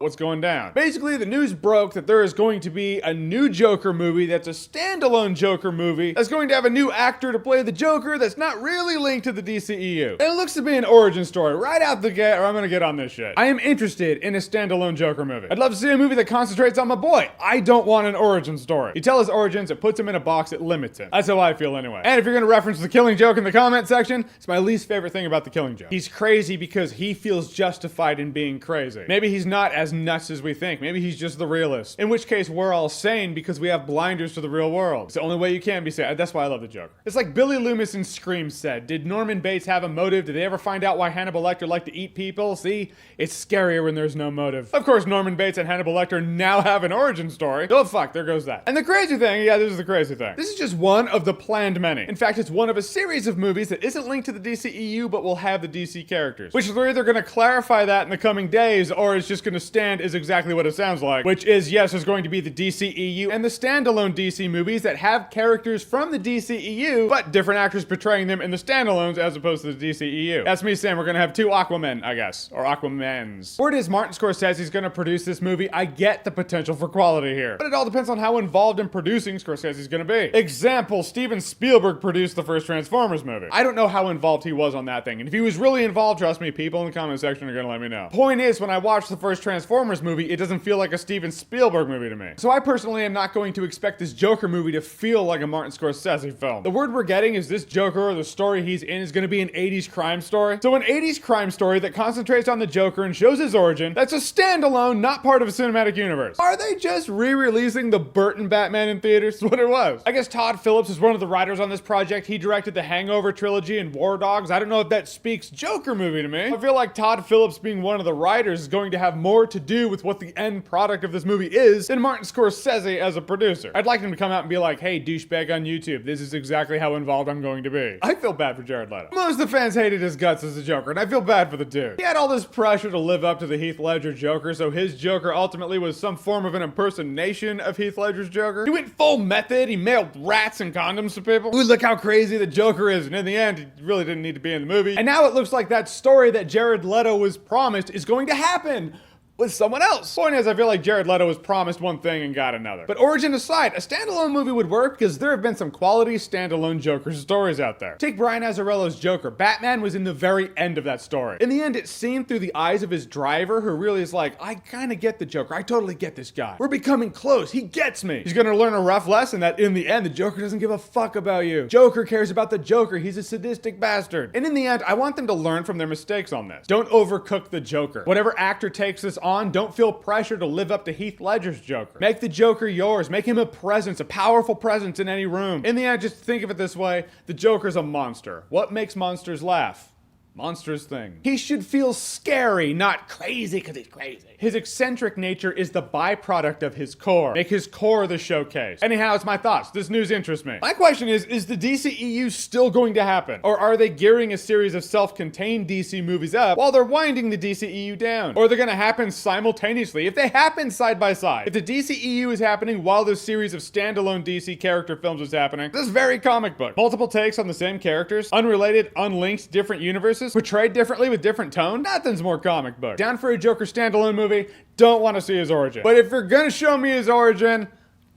what's going down. Basically, the news broke that there is going to be a new Joker movie that's a standalone Joker movie that's going to have a new actor to play the Joker that's not really linked to the DCEU. And it looks to be an origin story right out the gate, or I'm gonna get on this shit. I am interested in a standalone Joker movie. I'd love to see a movie that concentrates on my boy. I don't want an origin story. You tell his origins, it puts him in a box, it limits him. That's how I feel anyway. And if you're gonna reference the Killing Joke in the comment section, it's my least favorite thing about the Killing Joke. He's crazy because he feels justified in being crazy. Maybe he's not as nuts as we think. Maybe he's just the realist. In which case, we're all sane because we have blinders to the real world. It's the only way you can be sane. That's why I love the Joker. It's like Billy Loomis in Scream said. Did Norman Bates have a motive? Did they ever find out why Hannibal Lecter liked to eat people? See? It's scarier when there's no motive. Of course, Norman Bates and Hannibal Lecter now have an origin story. Oh fuck, there goes that. And the crazy thing, yeah, this is the crazy thing. This is just one of the planned many. In fact, it's one of a series of movies that isn't linked to the DCEU but will have the DC characters. Which they're either gonna clarify that in the coming days or it's just gonna stand as exactly what it sounds like. Which is, yes, there's going to be the DCEU and the standalone DC movies that have characters from the DCEU, but different actors portraying them in the standalones as opposed to the DCEU. That's me saying we're gonna have two Aquamen, I guess. Or Aquamans. Word is Martin Scorsese's gonna produce this movie. I get the potential for quality here. But it all depends on how involved in producing Scorsese's gonna be. Example, Steven Spielberg produced the first Transformers movie. I don't know how involved he was on that thing. And if he was really involved, trust me, people in the comment section are gonna let me know. Point is, when I watched the first Transformers movie, it doesn't feel like a Steven Spielberg movie to me. So I personally am not going to expect this Joker movie to feel like a Martin Scorsese film. The word we're getting is this Joker, or the story he's in, is gonna be an 80s crime story. So an 80s crime story that concentrates on the Joker and shows his origin, that's a standalone, not part of a cinematic universe. Are they just re-releasing the Burton Batman in theaters? That's what it was. I guess Todd Phillips is one of the writers on this project. He directed the Hangover trilogy and War Dogs. I don't know if that speaks Joker movie to me. I feel like Todd Phillips being one of the writers is going to have more to do with what the end product of this movie is than Martin Scorsese as a producer. I'd like him to come out and be like, hey, douchebag on YouTube, this is exactly how involved I'm going to be. I feel bad for Jared Leto. Most of the fans hated his guts as a Joker, and I feel bad for the dude. He had all this pressure to live up to the Heath Ledger Joker, so his Joker ultimately was some form of an impersonation of Heath Ledger's Joker. He went full method, he mailed rats and condoms to people. Ooh, look how crazy the Joker is, and in the end, he really didn't need to be in the movie. And now it looks like that story that Jared Leto was promised is going to happen with someone else. Point is, I feel like Jared Leto was promised one thing and got another. But origin aside, a standalone movie would work because there have been some quality standalone Joker stories out there. Take Brian Azzarello's Joker. Batman was in the very end of that story. In the end, it's seen through the eyes of his driver, who really is like, I kind of get the Joker. I totally get this guy. We're becoming close. He gets me. He's gonna learn a rough lesson that in the end, the Joker doesn't give a fuck about you. Joker cares about the Joker. He's a sadistic bastard. And in the end, I want them to learn from their mistakes on this. Don't overcook the Joker. Whatever actor takes this on, don't feel pressure to live up to Heath Ledger's Joker. Make the Joker yours. Make him a presence, a powerful presence in any room. In the end, just think of it this way. The Joker's a monster. What makes monsters laugh? Monstrous thing. He should feel scary, not crazy because he's crazy. His eccentric nature is the byproduct of his core. Make his core the showcase. Anyhow, it's my thoughts. This news interests me. My question is the DCEU still going to happen? Or are they gearing a series of self-contained DC movies up while they're winding the DCEU down? Or they're gonna happen simultaneously if they happen side by side. If the DCEU is happening while this series of standalone DC character films is happening, this is very comic book. Multiple takes on the same characters, unrelated, unlinked, different universes, portrayed differently with different tone. Nothing's more comic book. Down for a Joker standalone movie, don't want to see his origin. But if you're gonna show me his origin,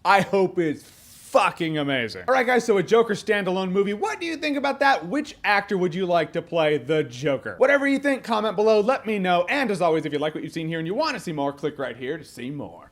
I hope it's fucking amazing. Alright guys, so a Joker standalone movie, what do you think about that? Which actor would you like to play the Joker? Whatever you think, comment below, let me know. And as always, if you like what you've seen here and you want to see more, click right here to see more.